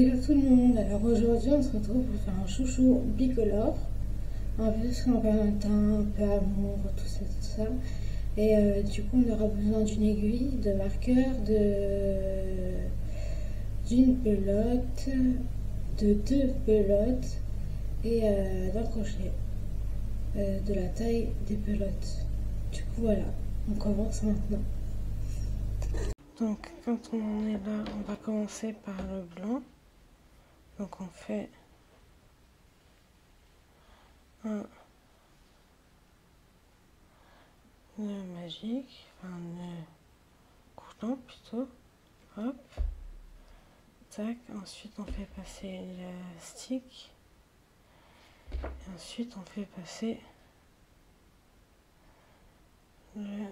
Hello tout le monde, alors aujourd'hui on se retrouve pour faire un chouchou bicolore, un peu sympa-matin, un peu amour, tout ça. Et du coup on aura besoin d'une aiguille, de marqueur, d'une pelote, de 2 pelotes et d'un crochet, de la taille des pelotes. Du coup voilà, on commence maintenant. Donc quand on en est là, on va commencer par le blanc. Donc on fait un nœud magique, enfin un nœud coulant plutôt, hop, tac, ensuite on fait passer l'élastique, et ensuite on fait passer le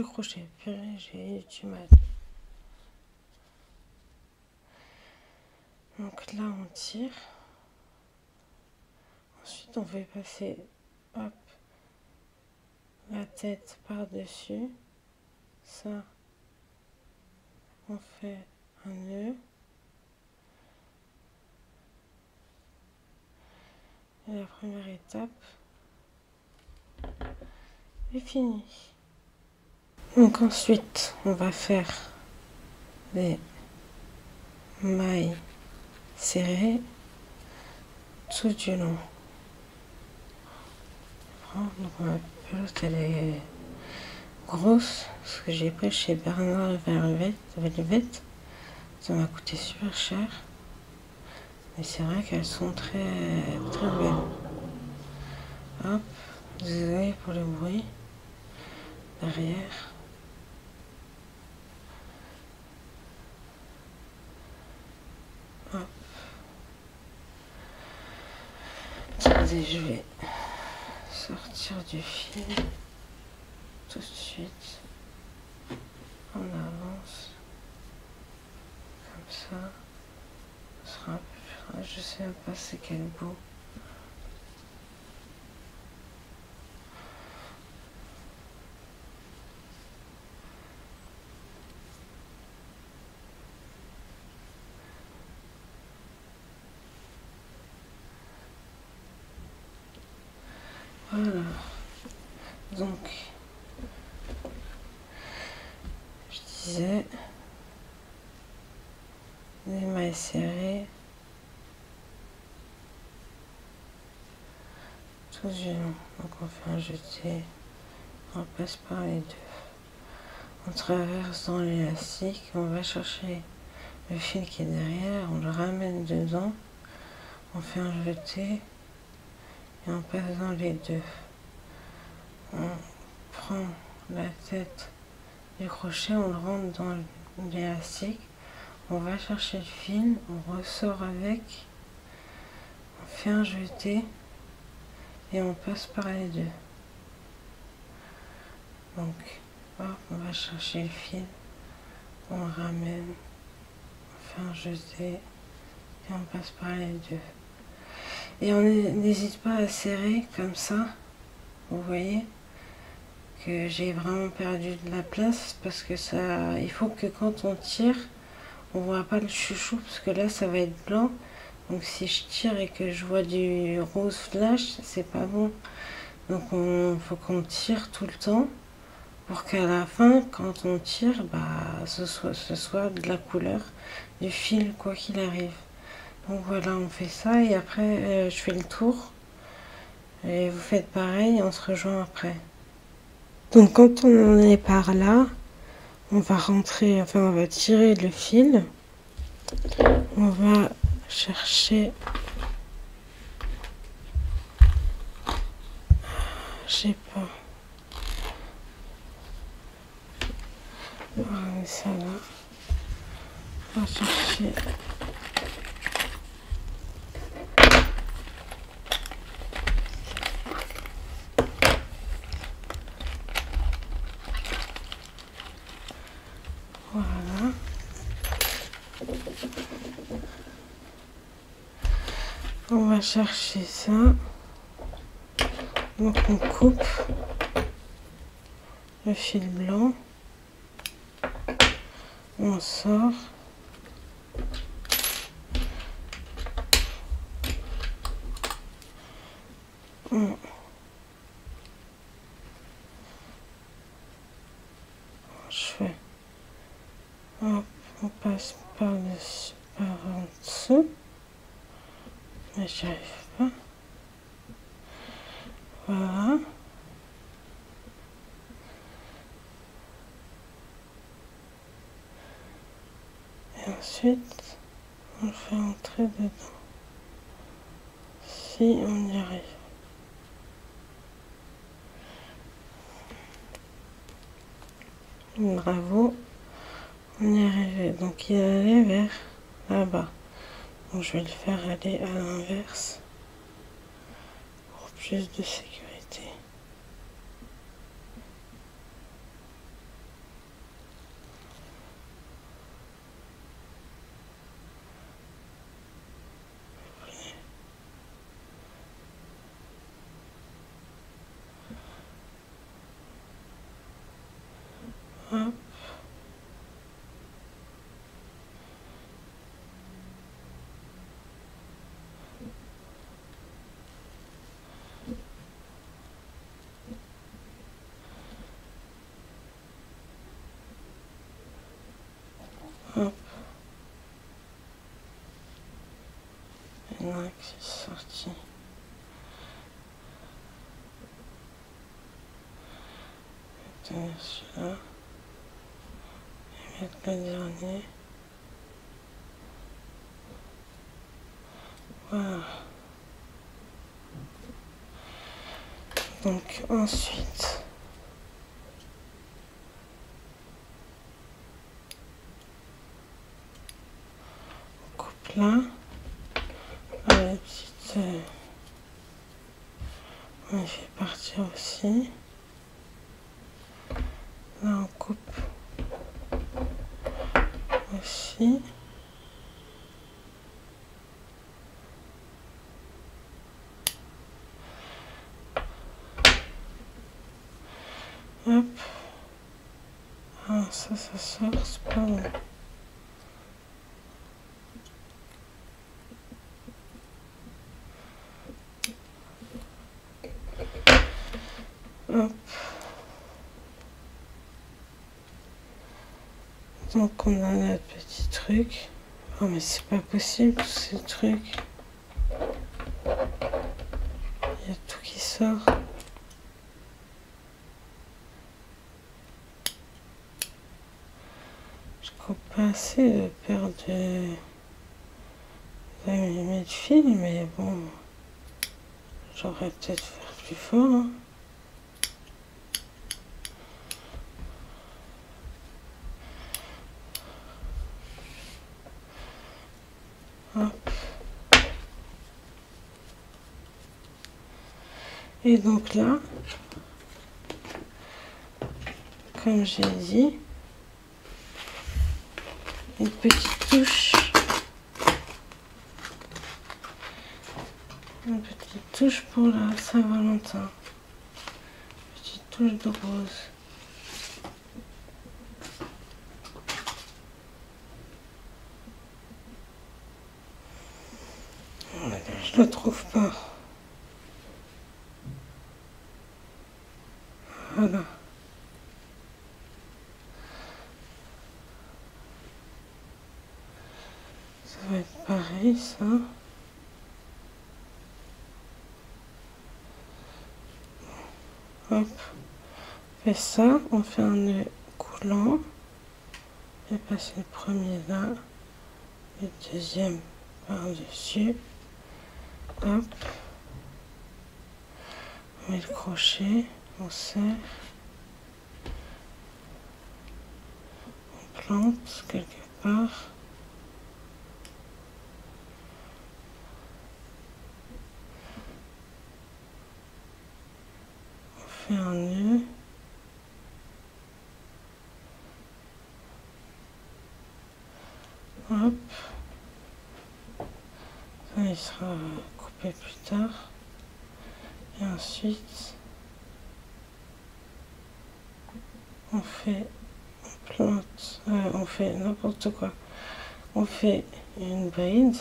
crochet. Purée, j'ai eu du mal. Donc là on tire, ensuite on fait passer, hop, la tête par-dessus, ça, on fait un nœud, et la première étape est finie. Donc ensuite on va faire des mailles serrées tout du long. Donc ma pelote elle est grosse, parce que j'ai pris chez Bernard Velvet, ça m'a coûté super cher, mais c'est vrai qu'elles sont très belles. Hop, désolé pour le bruit derrière. Hop. Attendez, je vais sortir du fil tout de suite. On avance comme ça. Ce sera un peu plus... Je sais même pas c'est quel bout. Voilà. Donc, je disais, des mailles serrées tout du long. Donc on fait un jeté, on passe par les deux. On traverse dans l'élastique, on va chercher le fil qui est derrière, on le ramène dedans, on fait un jeté et on passe dans les deux. On prend la tête du crochet, on le rentre dans l'élastique, on va chercher le fil, on ressort avec, on fait un jeté et on passe par les deux. Donc hop, on va chercher le fil, on le ramène, on fait un jeté et on passe par les deux. Et on n'hésite pas à serrer comme ça. Vous voyez que j'ai vraiment perdu de la place, parce que ça, il faut que quand on tire, on voit pas le chouchou, parce que là ça va être blanc. Donc si je tire et que je vois du rose flash, c'est pas bon. Donc faut qu'on tire tout le temps pour qu'à la fin, quand on tire, ce soit de la couleur du fil, quoi qu'il arrive. Donc voilà, on fait ça et après je fais le tour et vous faites pareil, on se rejoint après. Donc quand on en est par là, on va rentrer, enfin on va tirer le fil, on va chercher, je sais pas, on va mettre ça là, on va chercher voilà. On va chercher ça. Donc on coupe le fil blanc, on sort, je fais, hop, on passe par-dessus, par en dessous, mais j'y arrive pas, voilà. Et ensuite, on le fait entrer dedans, si on y arrive. Bravo, on y est arrivé. Donc il est allé vers là-bas. Donc je vais le faire aller à l'inverse pour plus de sécurité. Hop. Hop. Il y en a un qui est sorti. Tenir celui-là. Et mettre le dernier. Voilà. Donc ensuite, on coupe là. La petite, on les fait partir aussi. Là on coupe aussi. Hop. Ah, ça sort, c'est pas bon. Hop. Donc on a notre petit truc. Oh mais c'est pas possible tous ces trucs. Il y a tout qui sort. Je coupe pas assez de paire de millimètres de fil, mais bon, j'aurais peut-être faire plus fort. Hein. Hop. Et donc là, comme j'ai dit, une petite touche. Une petite touche pour la Saint-Valentin. Petite touche de rose. Je le trouve pas. Voilà. Ça va être pareil, ça. Hop. On fait ça, on fait un nœud coulant. Je vais passer le premier là. Le deuxième par-dessus. Hop. On met le crochet. On serre. On plante quelque part. On fait un nœud. Hop. Ça, il sera coupé plus tard. Et ensuite, on plante, on fait n'importe quoi. On fait une bride.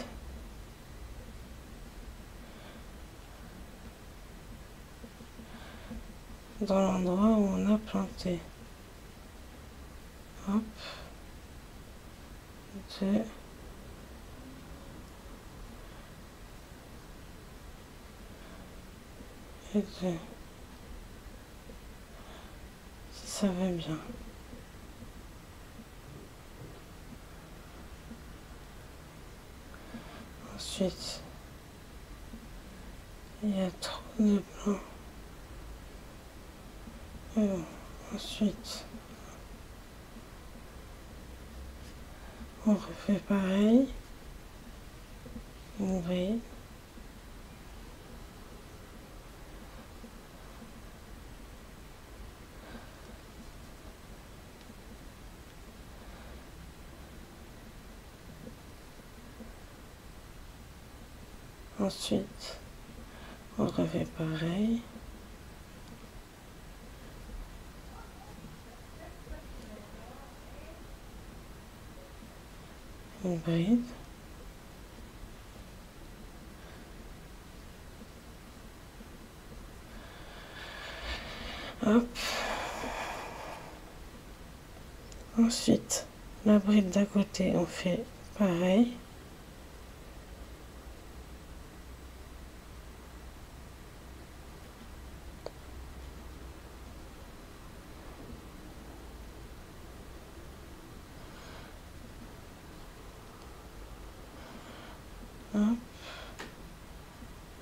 Dans l'endroit où on a planté. Hop. 2. Et 2. Si ça va bien. Ensuite, il y a trop de blanc. Et bon, ensuite, on refait pareil. Une bride. Ensuite, on refait pareil. Une bride. Hop. Ensuite, la bride d'à côté, on fait pareil. Hop.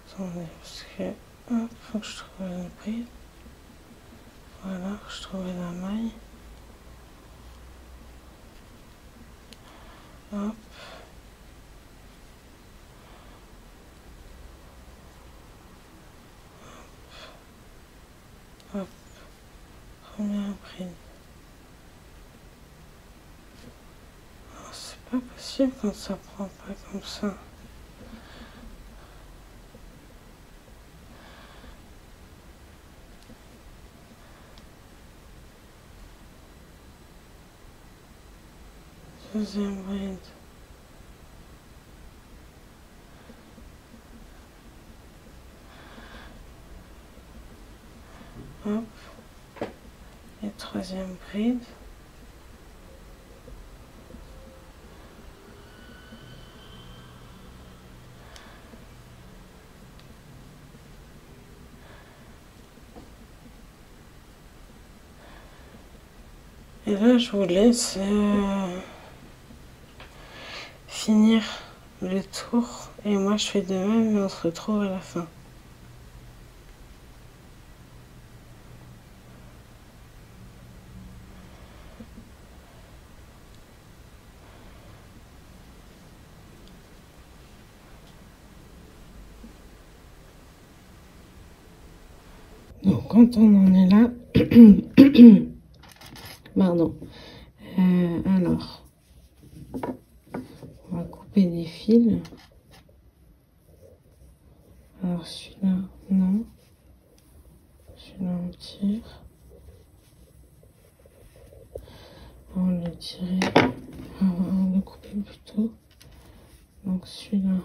Attendez, parce que, hop, faut que je trouve une bride. Voilà, je trouvais la maille. Hop. Hop. Première bride. Oh, c'est pas possible quand ça prend pas comme ça. Deuxième bride. Hop. Et troisième bride. Et là, je vous laisse finir le tour. Et moi, je fais de même et on se retrouve à la fin. Donc, quand on en est là, pardon, alors, on va couper des fils. Alors, celui-là, non. Celui-là, on tire. On va le tirer, on va le couper plutôt. Donc, celui-là.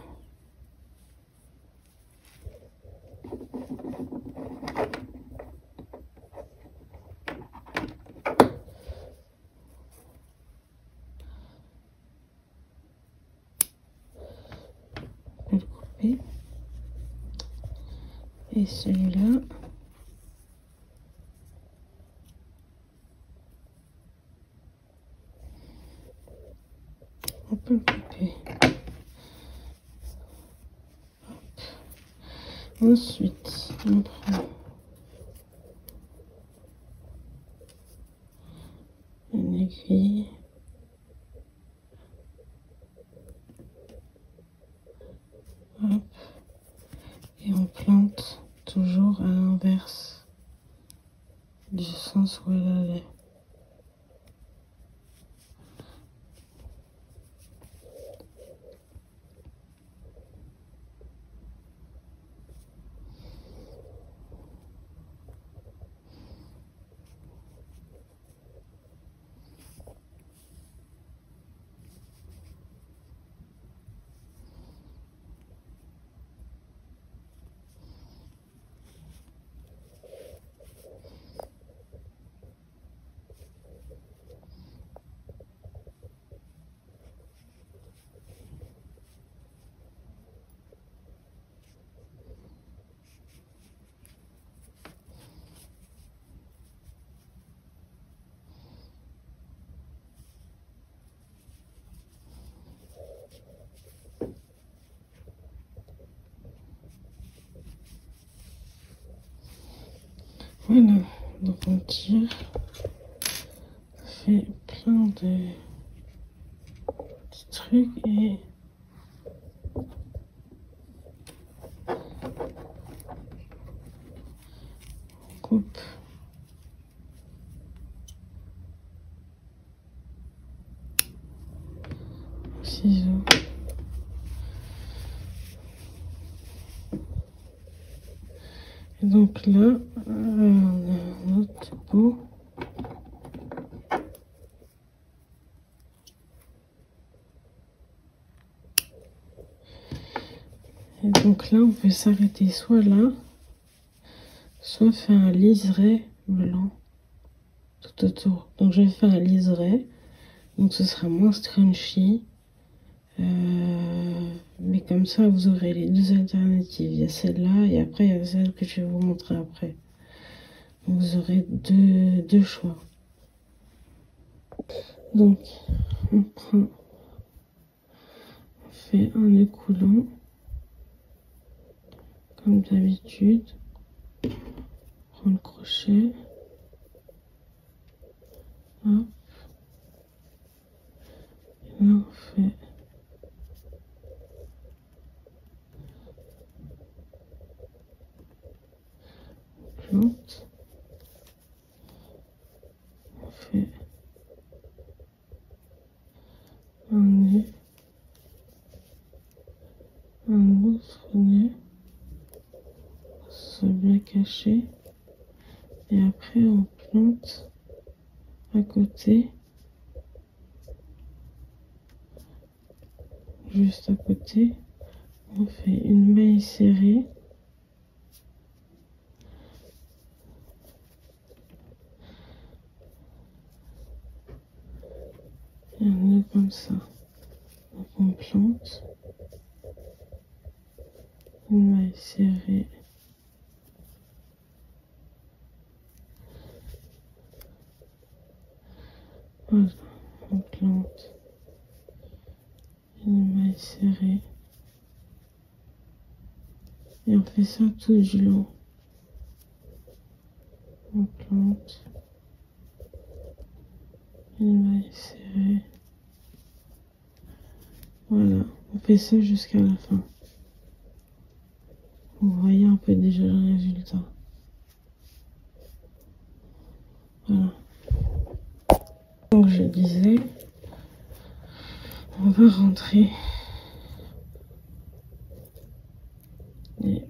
On peut le couper. Et celui-là. On peut le couper. Ensuite, on prend une aiguille. Hop. Et on plante toujours à l'inverse du sens où elle allait. Voilà, donc on tire, ça fait plein de petits trucs et on coupe. Au ciseau. Et donc là, on a un autre bout. Et donc là, on peut s'arrêter soit là, soit faire un liseré blanc tout autour. Donc je vais faire un liseré, donc ce sera moins scrunchy. Mais comme ça, vous aurez les deux alternatives. Il y a celle-là et après, il y a celle que je vais vous montrer après. Donc, vous aurez deux choix. Donc, on fait un nœud coulant, comme d'habitude. On prend le crochet. Hop. Et là, on fait plante. On fait un nœud, un autre nœud, soit bien caché. Et après, on plante à côté, juste à côté. On fait une maille serrée. Et un nœud comme ça. Donc on plante. Une maille serrée. Voilà, on plante. Une maille serrée. Et on fait ça tout du long. On plante. Une maille serrée. Voilà, on fait ça jusqu'à la fin. Vous voyez un peu déjà le résultat. Voilà. Donc je disais, on va rentrer les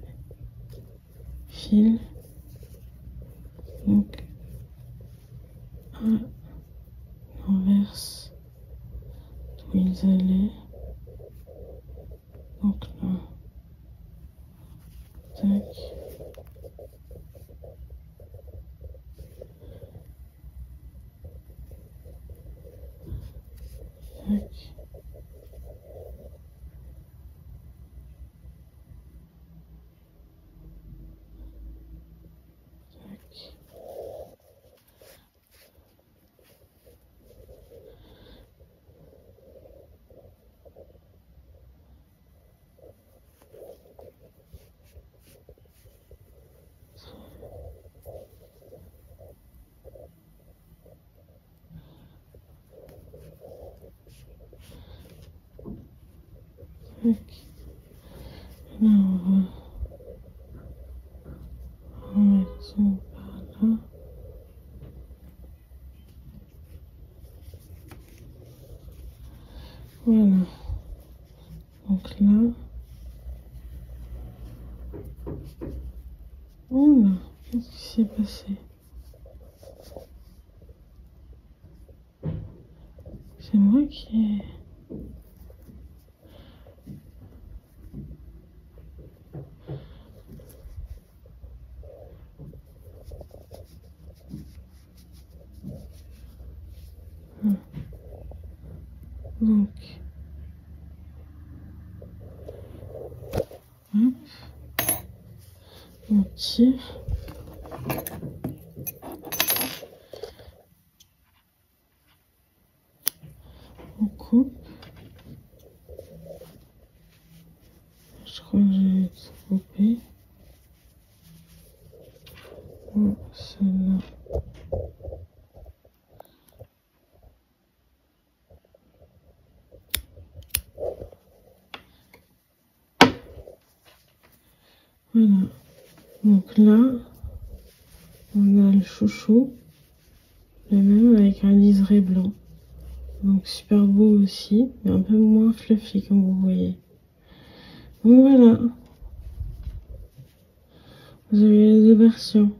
fils. Donc à l'inverse d'où ils allaient. Donc là, tac. Tac. Tac. Tac. Là, on va remettre son par là. Voilà. Donc là, oh là, qu'est-ce qui s'est passé? C'est moi qui ai... Donc, hop, on tire, on coupe. Je crois que j'ai tout coupé. On se Voilà. Donc là, on a le chouchou, le même avec un liseré blanc. Donc super beau aussi, mais un peu moins fluffy comme vous voyez. Donc voilà. Vous avez les deux versions.